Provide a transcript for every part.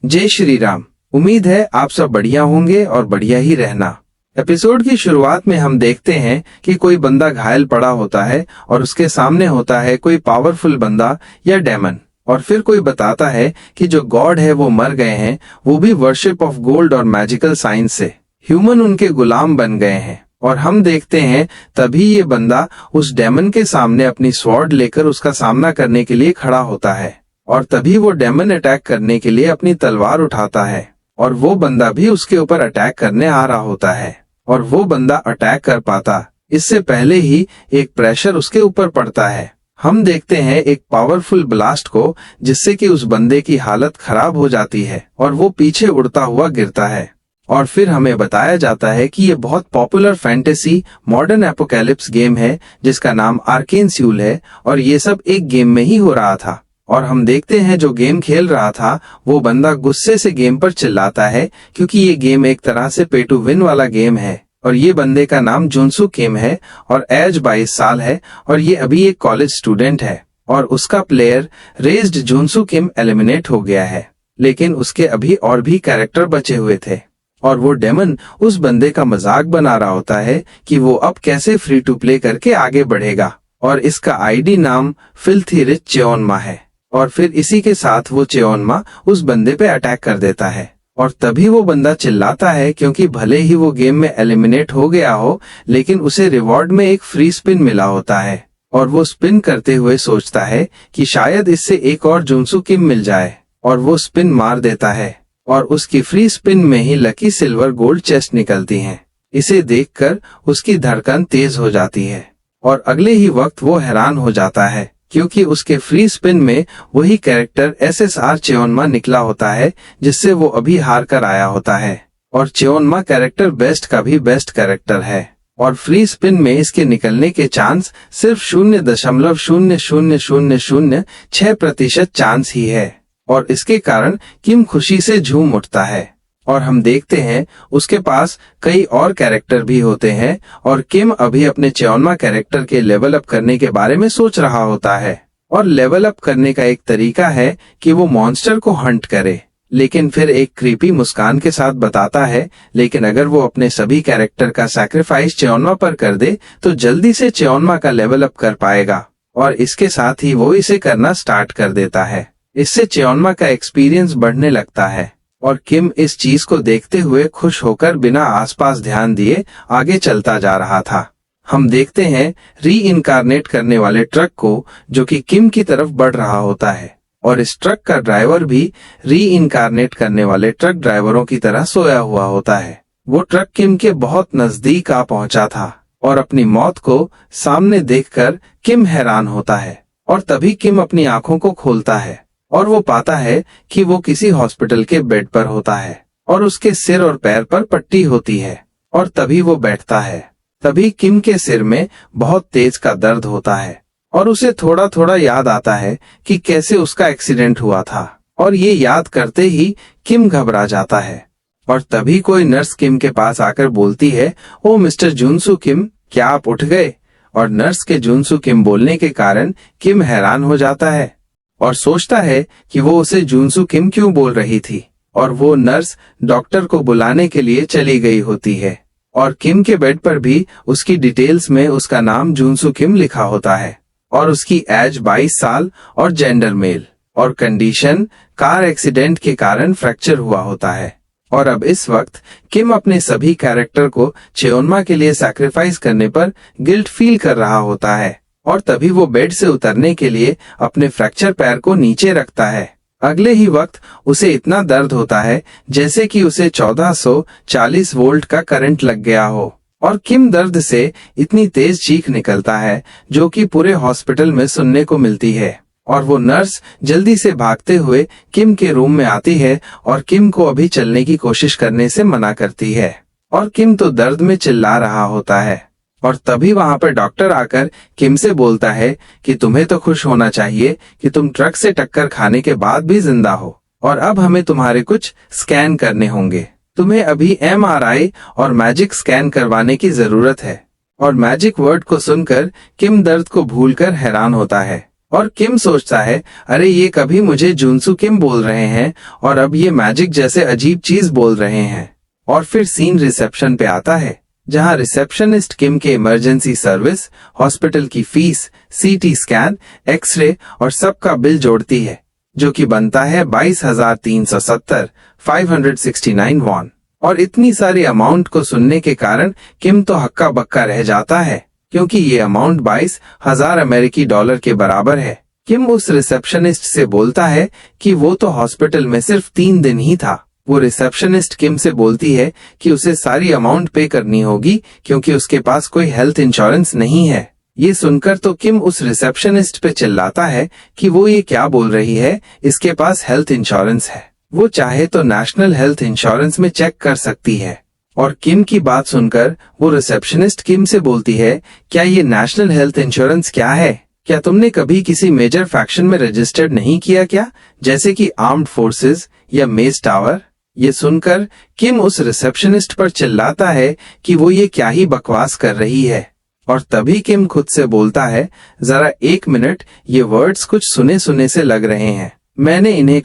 जय श्री राम। उम्मीद है आप सब बढ़िया होंगे और बढ़िया ही रहना। एपिसोड की शुरुआत में हम देखते हैं कि कोई बंदा घायल पड़ा होता है और उसके सामने होता है कोई पावरफुल बंदा या डेमन, और फिर कोई बताता है कि जो गॉड है वो मर गए हैं, वो भी वर्शिप ऑफ गोल्ड और मैजिकल साइंस से। ह्यूमन उनके गुलाम बन गए हैं और हम देखते हैं तभी ये बंदा उस डेमन के सामने अपनी स्वॉर्ड लेकर उसका सामना करने के लिए खड़ा होता है, और तभी वो डेमन अटैक करने के लिए अपनी तलवार उठाता है और वो बंदा भी उसके ऊपर अटैक करने आ रहा होता है, और वो बंदा अटैक कर पाता इससे पहले ही एक प्रेशर उसके ऊपर पड़ता है। हम देखते हैं एक पावरफुल ब्लास्ट को, जिससे कि उस बंदे की हालत खराब हो जाती है और वो पीछे उड़ता हुआ गिरता है। और फिर हमें बताया जाता है कि ये बहुत popular fantasy modern apocalypse game है जिसका नाम आर्केन स्यूल है, और ये सब एक गेम में ही हो रहा था। और हम देखते हैं जो गेम खेल रहा था वो बंदा गुस्से से गेम पर चिल्लाता है, क्योंकि ये गेम एक तरह से पे टू विन वाला गेम है। और ये बंदे का नाम जुनसू किम है और एज 22 साल है, और ये अभी एक कॉलेज स्टूडेंट है, और उसका प्लेयर रेज्ड जुनसू किम एलिमिनेट हो गया है, लेकिन उसके अभी और भी कैरेक्टर बचे हुए थे। और वो डेमन उस बंदे का मजाक बना रहा होता है कि वो अब कैसे फ्री टू प्ले करके आगे बढ़ेगा, और इसका आईडी नाम फिल्थी रिच चेओन्मा है। और फिर इसी के साथ वो चेओन्मा उस बंदे पे अटैक कर देता है, और तभी वो बंदा चिल्लाता है, क्योंकि भले ही वो गेम में एलिमिनेट हो गया हो, लेकिन उसे रिवॉर्ड में एक फ्री स्पिन मिला होता है, और वो स्पिन करते हुए सोचता है कि शायद इससे एक और जुनसू किम मिल जाए, और वो स्पिन मार देता है और उसकी फ्री स्पिन में ही लकी सिल्वर गोल्ड चेस्ट निकलती है। इसे देखकर उसकी धड़कन तेज हो जाती है, और अगले ही वक्त वो हैरान हो जाता है, क्योंकि उसके फ्री स्पिन में वही कैरेक्टर SSR चेओन्मा निकला होता है जिससे वो अभी हार कर आया होता है। और चेओन्मा कैरेक्टर बेस्ट का भी बेस्ट कैरेक्टर है, और फ्री स्पिन में इसके निकलने के चांस सिर्फ 0.000006% चांस ही है, और इसके कारण किम खुशी से झूम उठता है। और हम देखते हैं उसके पास कई और कैरेक्टर भी होते हैं, और किम अभी अपने चेओन्मा कैरेक्टर के लेवल अप करने के बारे में सोच रहा होता है। और लेवल अप करने का एक तरीका है कि वो मॉन्स्टर को हंट करे, लेकिन फिर एक क्रीपी मुस्कान के साथ बताता है, लेकिन अगर वो अपने सभी कैरेक्टर का सैक्रिफाइस चेओन्मा पर कर दे तो जल्दी से चेओन्मा का लेवल अप कर पाएगा। और इसके साथ ही वो इसे करना स्टार्ट कर देता है। इससे चेओन्मा का एक्सपीरियंस बढ़ने लगता है, और किम इस चीज को देखते हुए खुश होकर बिना आसपास ध्यान दिए आगे चलता जा रहा था। हम देखते हैं री इनकारनेट करने वाले ट्रक को, जो कि किम की तरफ बढ़ रहा होता है, और इस ट्रक का ड्राइवर भी री इनकारनेट करने वाले ट्रक ड्राइवरों की तरह सोया हुआ होता है। वो ट्रक किम के बहुत नजदीक आ पहुंचा था, और अपनी मौत को सामने देखकर किम हैरान होता है। और तभी किम अपनी आंखों को खोलता है और वो पाता है कि वो किसी हॉस्पिटल के बेड पर होता है, और उसके सिर और पैर पर पट्टी होती है। और तभी वो बैठता है। तभी किम के सिर में बहुत तेज का दर्द होता है, और उसे थोड़ा थोड़ा याद आता है कि कैसे उसका एक्सीडेंट हुआ था, और ये याद करते ही किम घबरा जाता है। और तभी कोई नर्स किम के पास आकर बोलती है, ओ मिस्टर जुनसू किम, क्या आप उठ गए? और नर्स के जुनसू किम बोलने के कारण किम हैरान हो जाता है और सोचता है कि वो उसे जुनसू किम क्यों बोल रही थी, और वो नर्स डॉक्टर को बुलाने के लिए चली गई होती है। और किम के बेड पर भी उसकी डिटेल्स में उसका नाम जुनसू किम लिखा होता है, और उसकी एज 22 साल और जेंडर मेल, और कंडीशन कार एक्सीडेंट के कारण फ्रैक्चर हुआ होता है। और अब इस वक्त किम अपने सभी कैरेक्टर को चेओन्मा के लिए सैक्रिफाइस करने पर गिल्ट फील कर रहा होता है, और तभी वो बेड से उतरने के लिए अपने फ्रैक्चर पैर को नीचे रखता है। अगले ही वक्त उसे इतना दर्द होता है जैसे कि उसे 1440 वोल्ट का करंट लग गया हो, और किम दर्द से इतनी तेज चीख निकलता है जो कि पूरे हॉस्पिटल में सुनने को मिलती है। और वो नर्स जल्दी से भागते हुए किम के रूम में आती है और किम को अभी चलने की कोशिश करने से मना करती है, और किम तो दर्द में चिल्ला रहा होता है। और तभी वहां पर डॉक्टर आकर किम से बोलता है कि तुम्हें तो खुश होना चाहिए कि तुम ट्रक से टक्कर खाने के बाद भी जिंदा हो, और अब हमें तुम्हारे कुछ स्कैन करने होंगे। तुम्हें अभी MRI और मैजिक स्कैन करवाने की जरूरत है। और मैजिक वर्ड को सुनकर किम दर्द को भूलकर हैरान होता है, और किम सोचता है, अरे ये कभी मुझे जुनसू किम बोल रहे हैं और अब ये मैजिक जैसे अजीब चीज बोल रहे हैं। और फिर सीन रिसेप्शन पे आता है, जहां रिसेप्शनिस्ट किम के इमरजेंसी सर्विस, हॉस्पिटल की फीस, सीटी स्कैन, एक्सरे और सबका बिल जोड़ती है, जो कि बनता है 22,370 569 वॉन। और इतनी सारी अमाउंट को सुनने के कारण किम तो हक्का बक्का रह जाता है, क्योंकि ये अमाउंट 22,000 अमेरिकी डॉलर के बराबर है। किम उस रिसेप्शनिस्ट से बोलता है कि वो तो हॉस्पिटल में सिर्फ 3 दिन ही था। वो रिसेप्शनिस्ट किम से बोलती है कि उसे सारी अमाउंट पे करनी होगी, क्योंकि उसके पास कोई हेल्थ इंश्योरेंस नहीं है। ये सुनकर तो किम उस रिसेप्शनिस्ट पे चिल्लाता है कि वो ये क्या बोल रही है, इसके पास हेल्थ इंश्योरेंस है, वो चाहे तो नेशनल हेल्थ इंश्योरेंस में चेक कर सकती है। और किम की बात सुनकर वो रिसेप्शनिस्ट किम से बोलती है, क्या ये नेशनल हेल्थ इंश्योरेंस क्या है? क्या तुमने कभी किसी मेजर फैक्शन में रजिस्टर्ड नहीं किया क्या, जैसे कि आर्म्ड फोर्सेस या मेज टावर? ये सुनकर किम उस रिसेप्शनिस्ट पर चिल्लाता है कि वो ये क्या ही बकवास कर रही है। और तभी किम खुद से बोलता है, जरा 1 मिनट, ये वर्ड्स कुछ सुने सुने से लग रहे हैं, मैंने इन्हें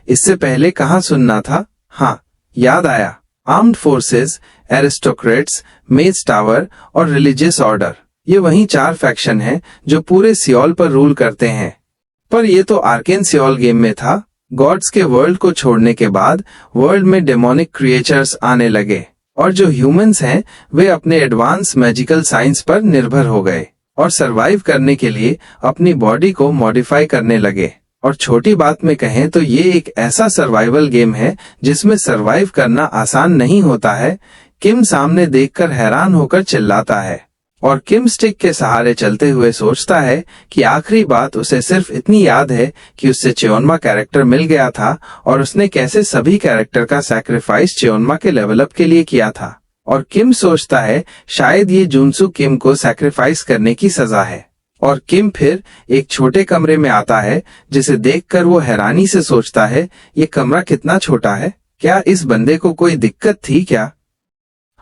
इससे पहले कहाँ सुनना था? हाँ, याद आया, आर्म्ड फोर्सेस, एरिस्टोक्रेट्स, मेज टावर और रिलीजियस ऑर्डर, ये वही 4 फैक्शन हैं जो पूरे सियोल पर रूल करते हैं। पर ये तो आर्केन सियोल गेम में था। गॉड्स के वर्ल्ड को छोड़ने के बाद वर्ल्ड में डेमोनिक क्रिएचर्स आने लगे, और जो ह्यूमंस हैं वे अपने एडवांस मैजिकल साइंस पर निर्भर हो गए और सरवाइव करने के लिए अपनी बॉडी को मॉडिफाई करने लगे। और छोटी बात में कहें तो ये एक ऐसा सर्वाइवल गेम है जिसमें सरवाइव करना आसान नहीं होता है। किम सामने देखकर हैरान होकर चिल्लाता है, और किम स्टिक के सहारे चलते हुए सोचता है कि आखिरी बात उसे सिर्फ इतनी याद है कि उससे चेओन्मा कैरेक्टर मिल गया था और उसने कैसे सभी कैरेक्टर का सैक्रिफाइस चेओन्मा के लेवल अप के लिए किया था। और किम सोचता है शायद ये जुनसू किम को सैक्रिफाइस करने की सजा है। और किम फिर एक छोटे कमरे में आता है, जिसे देखकर वो हैरानी से सोचता है, ये कमरा कितना छोटा है, क्या इस बंदे को कोई दिक्कत थी क्या?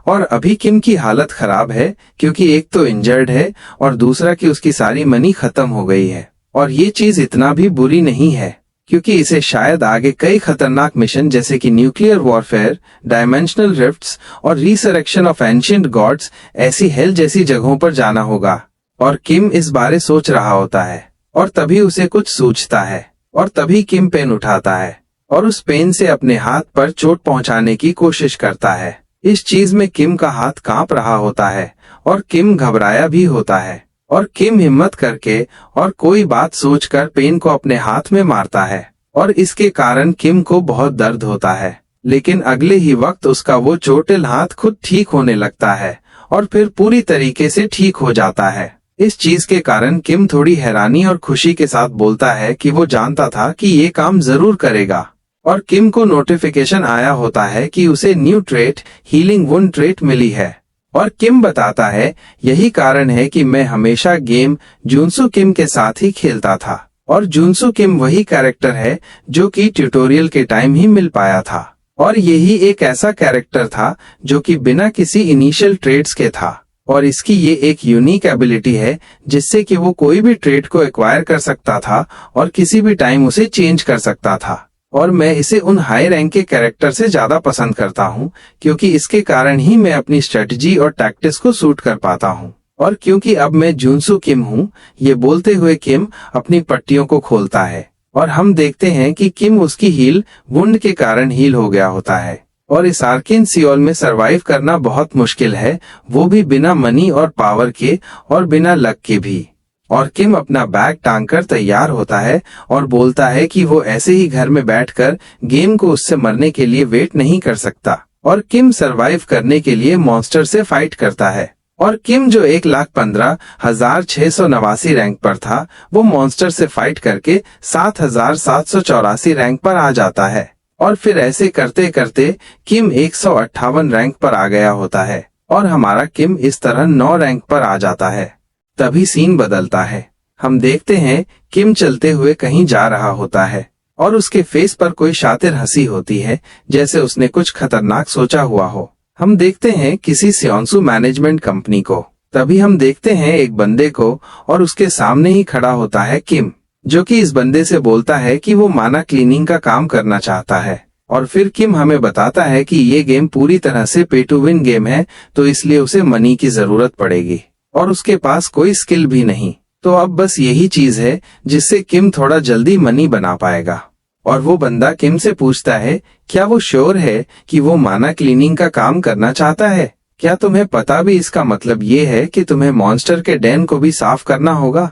और अभी किम की हालत खराब है, क्योंकि एक तो इंजर्ड है और दूसरा कि उसकी सारी मनी खत्म हो गई है। और ये चीज इतना भी बुरी नहीं है, क्योंकि इसे शायद आगे कई खतरनाक मिशन जैसे कि न्यूक्लियर वॉरफेयर, डायमेंशनल रिफ्ट्स और रिसरेक्शन ऑफ एंशिएंट गॉड्स, ऐसी हेल जैसी जगहों पर जाना होगा। और किम इस बारे सोच रहा होता है, और तभी उसे कुछ सूझता है, और तभी किम पेन उठाता है और उस पेन से अपने हाथ पर चोट पहुंचाने की कोशिश करता है। इस चीज में किम का हाथ कांप रहा होता है और किम घबराया भी होता है, और किम हिम्मत करके और कोई बात सोचकर पेन को अपने हाथ में मारता है, और इसके कारण किम को बहुत दर्द होता है। लेकिन अगले ही वक्त उसका वो चोटिल हाथ खुद ठीक होने लगता है और फिर पूरी तरीके से ठीक हो जाता है। इस चीज के कारण किम थोड़ी हैरानी और खुशी के साथ बोलता है कि वो जानता था कि ये काम जरूर करेगा। और किम को नोटिफिकेशन आया होता है कि उसे new trait, healing wound trait मिली है। और किम बताता है, यही कारण है कि मैं हमेशा गेम जुनसू किम के साथ ही खेलता था। और जुनसू किम वही कैरेक्टर है जो कि ट्यूटोरियल के टाइम ही मिल पाया था, और यही एक ऐसा कैरेक्टर था जो कि बिना किसी इनिशियल ट्रेड्स के था। और इसकी ये एक यूनिक एबिलिटी है जिससे कि वो कोई भी ट्रेड को एक्वायर कर सकता था और किसी भी टाइम उसे चेंज कर सकता था। और मैं इसे उन हाई रैंक के कैरेक्टर से ज्यादा पसंद करता हूँ, क्योंकि इसके कारण ही मैं अपनी स्ट्रेटजी और टैक्टिक्स को सूट कर पाता हूँ। और क्योंकि अब मैं जुनसू किम हूँ, ये बोलते हुए किम अपनी पट्टियों को खोलता है, और हम देखते हैं कि किम उसकी हील वुंड के कारण हील हो गया होता है। और इस आर्केन सियोल में सरवाइव करना बहुत मुश्किल है, वो भी बिना मनी और पावर के और बिना लक के भी। और किम अपना बैग टांगकर तैयार होता है और बोलता है कि वो ऐसे ही घर में बैठकर गेम को उससे मरने के लिए वेट नहीं कर सकता। और किम सरवाइव करने के लिए मॉन्स्टर से फाइट करता है। और किम जो 1,15,689 रैंक पर था, वो मॉन्स्टर से फाइट करके 7,784 रैंक पर आ जाता है। और फिर ऐसे करते करते किम 158 रैंक पर आ गया होता है, और हमारा किम इस तरह 9 रैंक पर आ जाता है। तभी सीन बदलता है। हम देखते हैं किम चलते हुए कहीं जा रहा होता है, और उसके फेस पर कोई शातिर हंसी होती है, जैसे उसने कुछ खतरनाक सोचा हुआ हो। हम देखते हैं किसी सियोन्सू मैनेजमेंट कंपनी को। तभी हम देखते हैं एक बंदे को, और उसके सामने ही खड़ा होता है किम। जो कि इस बंदे से बोलता है कि वो माना क्लीनिंग का काम करना चाहता है। और फिर किम हमें बताता है कि ये गेम पूरी तरह से पे टू विन गेम है, तो इसलिए उसे मनी की जरूरत पड़ेगी और उसके पास कोई स्किल भी नहीं। तो अब बस यही चीज है जिससे किम थोड़ा जल्दी मनी बना पाएगा। और वो बंदा किम से पूछता है, क्या वो श्योर है कि वो माना क्लीनिंग का काम करना चाहता है? क्या तुम्हें पता भी इसका मतलब ये है कि तुम्हें मॉन्स्टर के डेन को भी साफ करना होगा?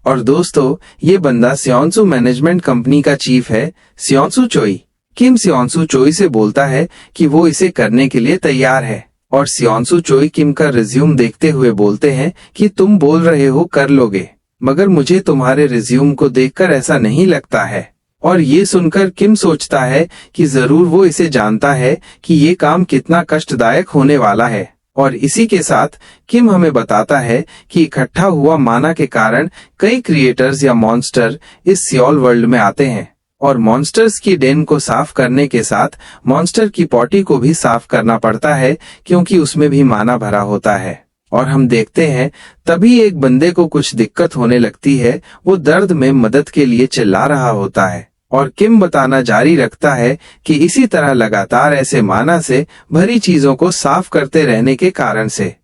और दोस्तों, ये बंदा सियोन्सू मैनेजमेंट कंपनी का चीफ है, सियोन्सू चोई। किम सियोन्सू चोई से बोलता है कि वो इसे करने के लिए तैयार है और सियोन्सू चोई किम का रिज्यूम देखते हुए बोलते हैं कि तुम बोल रहे हो कर लोगे, मगर मुझे तुम्हारे रिज्यूम को देखकर ऐसा नहीं लगता है। और ये सुनकर किम सोचता है कि जरूर वो इसे जानता है कि ये काम कितना कष्टदायक होने वाला है। और इसी के साथ किम हमें बताता है कि इकट्ठा हुआ माना के कारण कई क्रिएटर्स या मॉन्स्टर इस सियोल वर्ल्ड में आते हैं और मॉन्स्टर्स की डेन को साफ करने के साथ मॉन्स्टर की पॉटी को भी साफ करना पड़ता है, क्योंकि उसमें भी माना भरा होता है। और हम देखते हैं तभी एक बंदे को कुछ दिक्कत होने लगती है, वो दर्द में मदद के लिए चिल्ला रहा होता है। और किम बताना जारी रखता है कि इसी तरह लगातार ऐसे माना से भरी चीजों को साफ करते रहने के कारण से।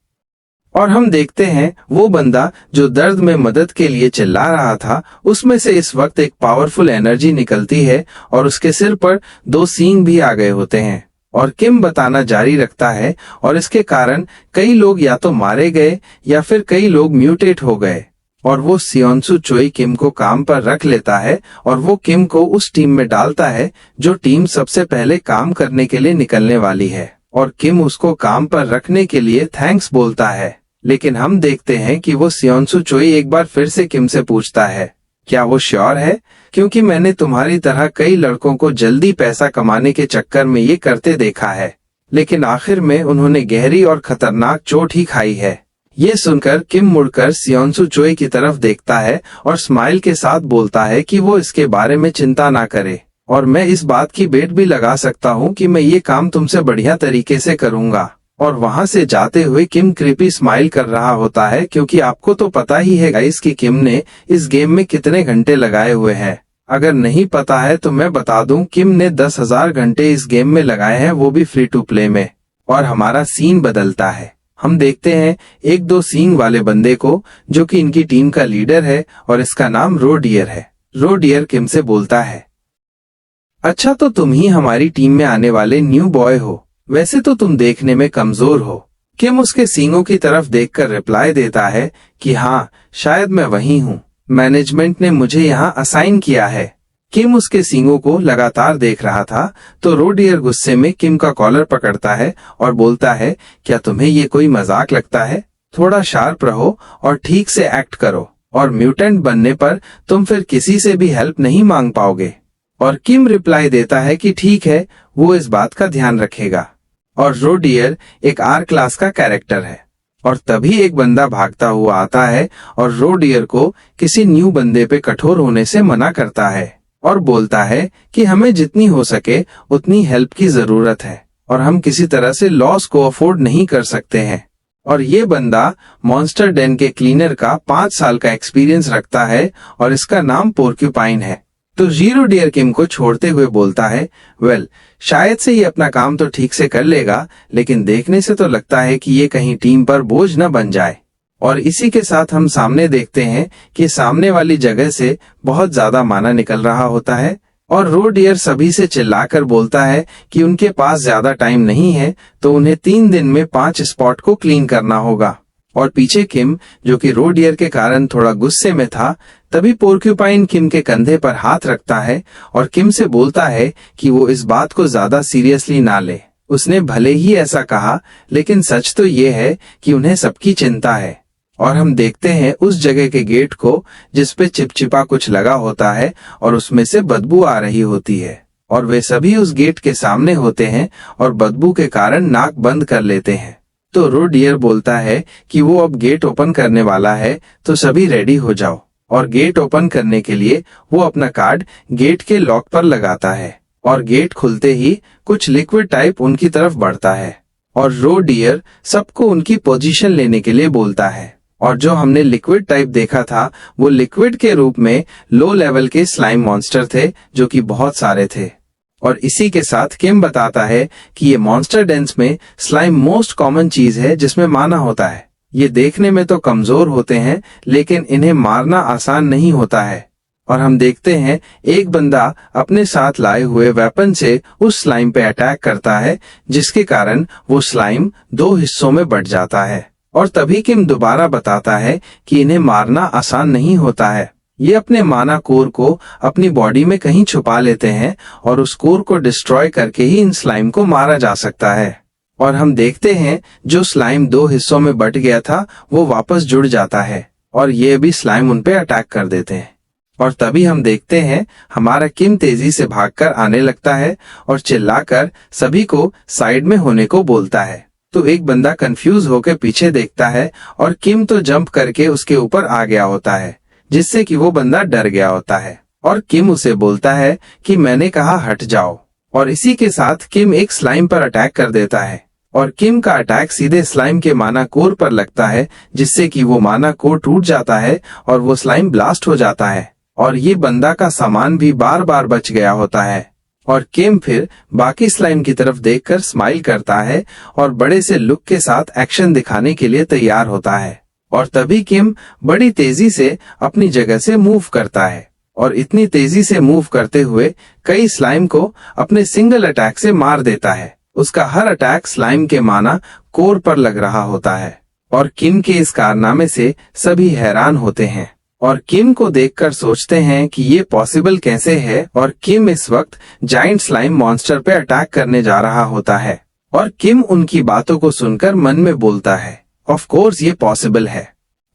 और हम देखते हैं वो बंदा जो दर्द में मदद के लिए चिल्ला रहा था, उसमें से इस वक्त एक पावरफुल एनर्जी निकलती है और उसके सिर पर 2 सींग भी आ गए होते हैं। और किम बताना जारी रखता है और इसके कारण कई लोग या तो मारे गए या फिर कई लोग म्यूटेट हो गए। और वो सियोन्सू चोई किम को काम पर रख लेता है और वो किम को उस टीम में डालता है जो टीम सबसे पहले काम करने के लिए निकलने वाली है। और किम उसको काम पर रखने के लिए थैंक्स बोलता है। लेकिन हम देखते हैं कि वो सियोन्सू चोई एक बार फिर से किम से पूछता है, क्या वो श्योर है? क्योंकि मैंने तुम्हारी तरह कई लड़कों को जल्दी पैसा कमाने के चक्कर में ये करते देखा है, लेकिन आखिर में उन्होंने गहरी और खतरनाक चोट ही खाई है। ये सुनकर किम मुड़कर सियोन्सू चोई की तरफ देखता है और स्माइल के साथ बोलता है कि वो इसके बारे में चिंता ना करे और मैं इस बात की बेट भी लगा सकता हूँ कि मैं ये काम तुमसे बढ़िया तरीके से करूँगा। और वहाँ से जाते हुए किम क्रीपी स्माइल कर रहा होता है, क्योंकि आपको तो पता ही है गाइस कि किम ने इस गेम में कितने घंटे लगाए हुए हैं। अगर नहीं पता है तो मैं बता दूं, किम ने 10,000 घंटे इस गेम में लगाए हैं, वो भी फ्री टू प्ले में। और हमारा सीन बदलता है, हम देखते हैं एक 2 सींग वाले बंदे को जो कि इनकी टीम का लीडर है और इसका नाम रोडियर है। रोडियर किम से बोलता है, अच्छा तो तुम ही हमारी टीम में आने वाले न्यू बॉय हो, वैसे तो तुम देखने में कमजोर हो। किम उसके सींगों की तरफ देखकर रिप्लाई देता है कि हाँ, शायद मैं वही हूँ, मैनेजमेंट ने मुझे यहाँ असाइन किया है। किम उसके सींगों को लगातार देख रहा था तो रोडियर गुस्से में किम का कॉलर पकड़ता है और बोलता है, क्या तुम्हें ये कोई मजाक लगता है? थोड़ा शार्प रहो और ठीक से एक्ट करो, और म्यूटेंट बनने पर तुम फिर किसी से भी हेल्प नहीं मांग पाओगे। और किम रिप्लाई देता है कि ठीक है, वो इस बात का ध्यान रखेगा। और रोडियर एक आर क्लास का कैरेक्टर है। और तभी एक बंदा भागता हुआ आता है और रोडियर को किसी न्यू बंदे पे कठोर होने से मना करता है और बोलता है कि हमें जितनी हो सके उतनी हेल्प की जरूरत है और हम किसी तरह से लॉस को अफोर्ड नहीं कर सकते हैं। और ये बंदा मॉन्स्टर डेन के क्लीनर का 5 साल का एक्सपीरियंस रखता है और इसका नाम पोर्क्यूपाइन है। तो रोडियर किम को छोड़ते हुए बोलता है, वेल, शायद से ये अपना काम तो ठीक से कर लेगा, लेकिन देखने से तो लगता है कि ये कहीं टीम पर बोझ न बन जाए। और इसी के साथ हम सामने देखते हैं कि सामने वाली जगह से बहुत ज्यादा माना निकल रहा होता है और रोडियर सभी से चिल्लाकर बोलता है कि उनके पास ज्यादा टाइम नहीं है, तो उन्हें 3 दिन में 5 स्पॉट को क्लीन करना होगा। और पीछे किम, जो कि रोडियर के कारण थोड़ा गुस्से में था, तभी पोर्क्यूपाइन किम के कंधे पर हाथ रखता है और किम से बोलता है कि वो इस बात को ज्यादा सीरियसली ना ले। उसने भले ही ऐसा कहा, लेकिन सच तो ये है कि उन्हें सबकी चिंता है। और हम देखते हैं उस जगह के गेट को जिसपे चिपचिपा कुछ लगा होता है और उसमें से बदबू आ रही होती है, और वे सभी उस गेट के सामने होते हैं और बदबू के कारण नाक बंद कर लेते हैं। तो रोडियर बोलता है कि वो अब गेट ओपन करने वाला है, तो सभी रेडी हो जाओ। और गेट ओपन करने के लिए वो अपना कार्ड गेट के लॉक पर लगाता है और गेट खुलते ही कुछ लिक्विड टाइप उनकी तरफ बढ़ता है और रोडियर सबको उनकी पोजीशन लेने के लिए बोलता है। और जो हमने लिक्विड टाइप देखा था वो लिक्विड के रूप में लो लेवल के स्लाइम मॉन्स्टर थे जो कि बहुत सारे थे। और इसी के साथ किम बताता है कि ये मॉन्स्टर डेंस में स्लाइम मोस्ट कॉमन चीज है जिसमें माना होता है। ये देखने में तो कमजोर होते हैं लेकिन इन्हें मारना आसान नहीं होता है। और हम देखते हैं एक बंदा अपने साथ लाए हुए वेपन से उस स्लाइम पे अटैक करता है जिसके कारण वो स्लाइम 2 हिस्सों में बंट जाता है। और तभी किम दोबारा बताता है कि इन्हें मारना आसान नहीं होता है। ये अपने माना कोर को अपनी बॉडी में कहीं छुपा लेते हैं और उस कोर को डिस्ट्रॉय करके ही इन स्लाइम को मारा जा सकता है। और हम देखते हैं जो स्लाइम 2 हिस्सों में बट गया था वो वापस जुड़ जाता है और ये भी स्लाइम उन पे अटैक कर देते हैं। और तभी हम देखते हैं हमारा किम तेजी से भागकर आने लगता है और चिल्लाकर सभी को साइड में होने को बोलता है। तो एक बंदा कंफ्यूज होकर पीछे देखता है और किम तो जंप करके उसके ऊपर आ गया होता है जिससे कि वो बंदा डर गया होता है। और किम उसे बोलता है कि मैंने कहा हट जाओ। और इसी के साथ किम एक स्लाइम पर अटैक कर देता है और किम का अटैक सीधे स्लाइम के माना कोर पर लगता है जिससे कि वो माना कोर टूट जाता है और वो स्लाइम ब्लास्ट हो जाता है। और ये बंदा का सामान भी बार बार बच गया होता है। और किम फिर बाकी स्लाइम की तरफ देखकर स्माइल करता है और बड़े से लुक के साथ एक्शन दिखाने के लिए तैयार होता है। और तभी किम बड़ी तेजी से अपनी जगह से मूव करता है और इतनी तेजी से मूव करते हुए कई स्लाइम को अपने सिंगल अटैक से मार देता है। उसका हर अटैक स्लाइम के माना कोर पर लग रहा होता है और किम के इस कारनामे से सभी हैरान होते हैं और किम को देखकर सोचते हैं कि ये पॉसिबल कैसे है। और किम इस वक्त जाइंट स्लाइम मॉन्स्टर पे अटैक करने जा रहा होता है और किम उनकी बातों को सुनकर मन में बोलता है ऑफ कोर्स ये पॉसिबल है।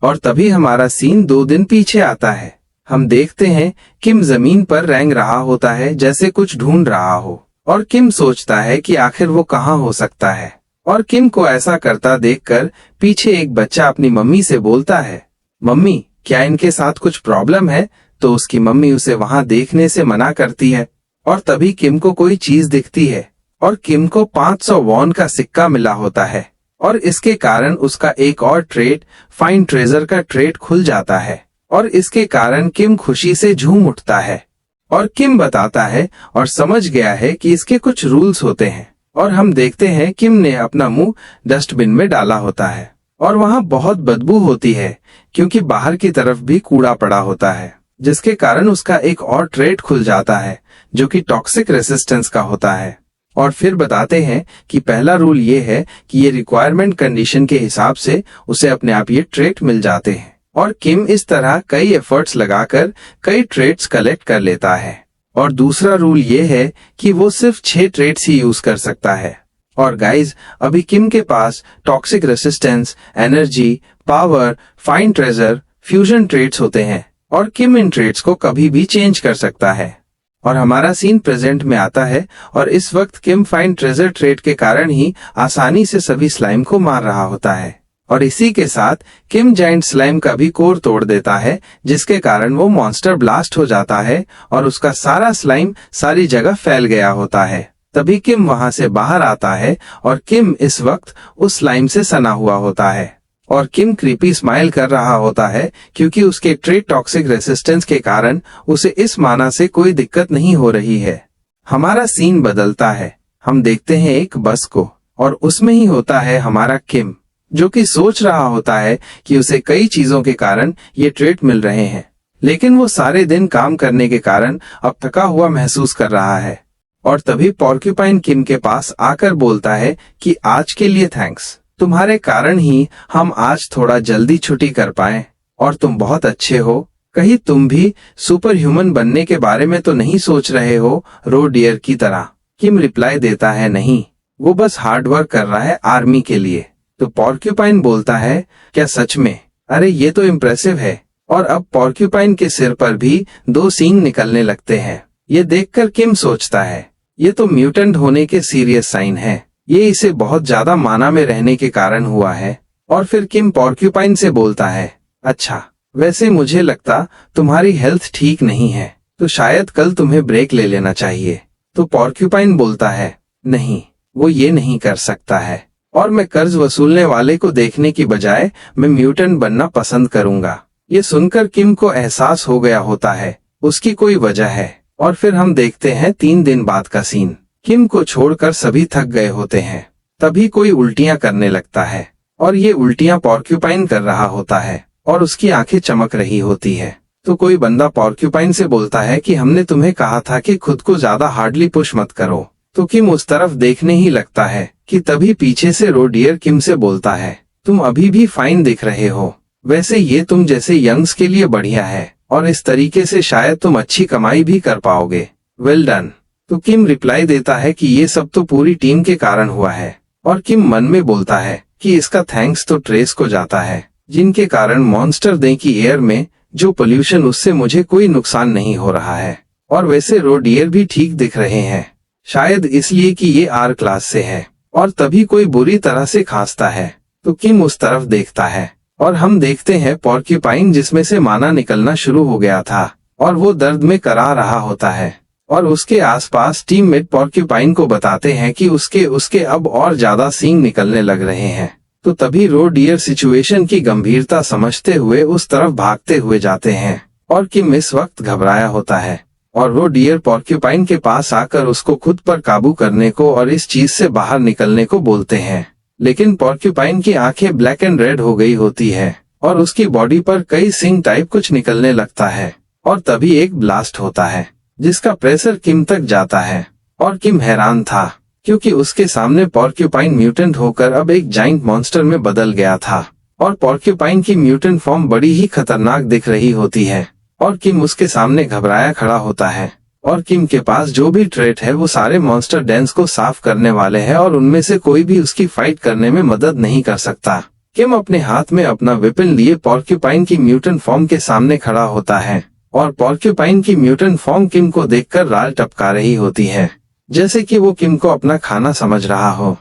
और तभी हमारा सीन 2 दिन पीछे आता है। हम देखते हैं किम जमीन पर रेंग रहा होता है जैसे कुछ ढूंढ रहा हो और किम सोचता है कि आखिर वो कहाँ हो सकता है। और किम को ऐसा करता देखकर पीछे एक बच्चा अपनी मम्मी से बोलता है मम्मी क्या इनके साथ कुछ प्रॉब्लम है। तो उसकी मम्मी उसे वहां देखने से मना करती है। और तभी किम को कोई चीज दिखती है और किम को 500 वॉन का सिक्का मिला होता है और इसके कारण उसका एक और ट्रेड फाइंड ट्रेजर का ट्रेड खुल जाता है और इसके कारण किम खुशी से झूम उठता है। और किम बताता है और समझ गया है कि इसके कुछ रूल्स होते हैं। और हम देखते हैं किम ने अपना मुंह डस्टबिन में डाला होता है और वहां बहुत बदबू होती है क्योंकि बाहर की तरफ भी कूड़ा पड़ा होता है जिसके कारण उसका एक और ट्रेड खुल जाता है जो कि टॉक्सिक रेसिस्टेंस का होता है। और फिर बताते हैं कि पहला रूल ये है कि ये रिक्वायरमेंट कंडीशन के हिसाब से उसे अपने आप ये ट्रेड मिल जाते हैं। और किम इस तरह कई एफर्ट्स लगाकर कई ट्रेड्स कलेक्ट कर लेता है। और दूसरा रूल ये है कि वो सिर्फ 6 ट्रेड्स ही यूज कर सकता है। और गाइज अभी किम के पास toxic resistance, energy, power, find treasure, fusion trades होते हैं और किम इन ट्रेड्स को कभी भी चेंज कर सकता है। और हमारा सीन प्रेजेंट में आता है और इस वक्त किम फाइंड ट्रेजर ट्रेड के कारण ही आसानी से सभी स्लाइम को मार रहा होता है। और इसी के साथ किम जाइंट स्लाइम का भी कोर तोड़ देता है जिसके कारण वो मॉन्स्टर ब्लास्ट हो जाता है और उसका सारा स्लाइम सारी जगह फैल गया होता है। तभी किम वहां से बाहर आता है और किम इस वक्त उस स्लाइम से सना हुआ होता है और किम क्रीपी स्माइल कर रहा होता है क्योंकि उसके ट्रेड टॉक्सिक रेसिस्टेंस के कारण उसे इस माना से कोई दिक्कत नहीं हो रही है। हमारा सीन बदलता है। हम देखते हैं एक बस को और उसमें ही होता है हमारा किम जो कि सोच रहा होता है कि उसे कई चीजों के कारण ये ट्रेड मिल रहे हैं लेकिन वो सारे दिन काम करने के कारण अब थका हुआ महसूस कर रहा है। और तभी पॉर्क्यूपाइन किम के पास आकर बोलता है कि आज के लिए थैंक्स, तुम्हारे कारण ही हम आज थोड़ा जल्दी छुट्टी कर पाए और तुम बहुत अच्छे हो। कहीं तुम भी सुपर ह्यूमन बनने के बारे में तो नहीं सोच रहे हो रो डियर की तरह। किम रिप्लाई देता है नहीं, वो बस हार्ड वर्क कर रहा है आर्मी के लिए। तो पॉर्क्यूपाइन बोलता है क्या सच में? अरे ये तो इम्प्रेसिव है। और अब पॉर्क्यूपाइन के सिर पर भी 2 सींग निकलने लगते हैं। ये देखकर किम सोचता है ये तो म्यूटेंट होने के सीरियस साइन है, ये इसे बहुत ज्यादा माना में रहने के कारण हुआ है। और फिर किम पॉर्क्यूपाइन से बोलता है अच्छा वैसे मुझे लगता तुम्हारी हेल्थ ठीक नहीं है तो शायद कल तुम्हें ब्रेक ले लेना चाहिए। तो पॉर्क्यूपाइन बोलता है नहीं, वो ये नहीं कर सकता है और मैं कर्ज वसूलने वाले को देखने की बजाय मैं म्यूटेंट बनना पसंद करूंगा। ये सुनकर किम को एहसास हो गया होता है उसकी कोई वजह है। और फिर हम देखते हैं 3 दिन बाद का सीन। किम को छोड़कर सभी थक गए होते हैं। तभी कोई उल्टियां करने लगता है और ये उल्टियां पॉर्क्यूपाइन कर रहा होता है और उसकी आंखें चमक रही होती है। तो कोई बंदा पॉर्क्यूपाइन से बोलता है कि हमने तुम्हें कहा था कि खुद को ज्यादा हार्डली पुश मत करो। तो किम उस तरफ देखने ही लगता है कि तभी पीछे से रोडियर किम से बोलता है, तुम अभी भी फाइन दिख रहे हो। वैसे ये तुम जैसे यंग्स के लिए बढ़िया है और इस तरीके से शायद तुम अच्छी कमाई भी कर पाओगे। Well done. तो किम रिप्लाई देता है कि ये सब तो पूरी टीम के कारण हुआ है। और किम मन में बोलता है कि इसका थैंक्स तो ट्रेस को जाता है, जिनके कारण मॉन्स्टर डे की एयर में जो पोल्यूशन उससे मुझे कोई नुकसान नहीं हो रहा है। और वैसे रोडियर भी ठीक दिख रहे हैं, शायद इसलिए कि ये आर क्लास से है। और तभी कोई बुरी तरह से खांसता है तो किम उस तरफ देखता है और हम देखते हैं पॉर्क्यूपाइन जिसमें से माना निकलना शुरू हो गया था और वो दर्द में करा रहा होता है। और उसके आसपास टीममेट पॉर्क्यूपाइन को बताते हैं कि उसके अब और ज्यादा सींग निकलने लग रहे हैं। तो तभी रोडियर सिचुएशन की गंभीरता समझते हुए उस तरफ भागते हुए जाते हैं और किम इस वक्त घबराया होता है और रोडियर पॉर्क्यूपाइन के पास आकर उसको खुद पर काबू करने को और इस चीज से बाहर निकलने को बोलते हैं। लेकिन पॉर्क्यूपाइन की आंखें ब्लैक एंड रेड हो गई होती है और उसकी बॉडी पर कई सिंग टाइप कुछ निकलने लगता है और तभी एक ब्लास्ट होता है जिसका प्रेशर किम तक जाता है। और किम हैरान था क्योंकि उसके सामने पॉर्क्यूपाइन म्यूटेंट होकर अब एक जाइंट मॉन्स्टर में बदल गया था और पॉर्क्यूपाइन की म्यूटेंट फॉर्म बड़ी ही खतरनाक दिख रही होती है। और किम उसके सामने घबराया खड़ा होता है और किम के पास जो भी ट्रेट है वो सारे मॉन्स्टर डेंस को साफ करने वाले हैं और उनमें से कोई भी उसकी फाइट करने में मदद नहीं कर सकता। किम अपने हाथ में अपना वेपन लिए पॉर्क्यूपाइन की म्यूटेंट फॉर्म के सामने खड़ा होता है और पॉर्क्यूपाइन की म्यूटेंट फॉर्म किम को देखकर लाल टपका रही होती है, जैसे कि वो किम को अपना खाना समझ रहा हो।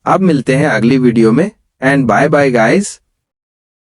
अब मिलते हैं अगली वीडियो में एंड बाय बाय गाइस।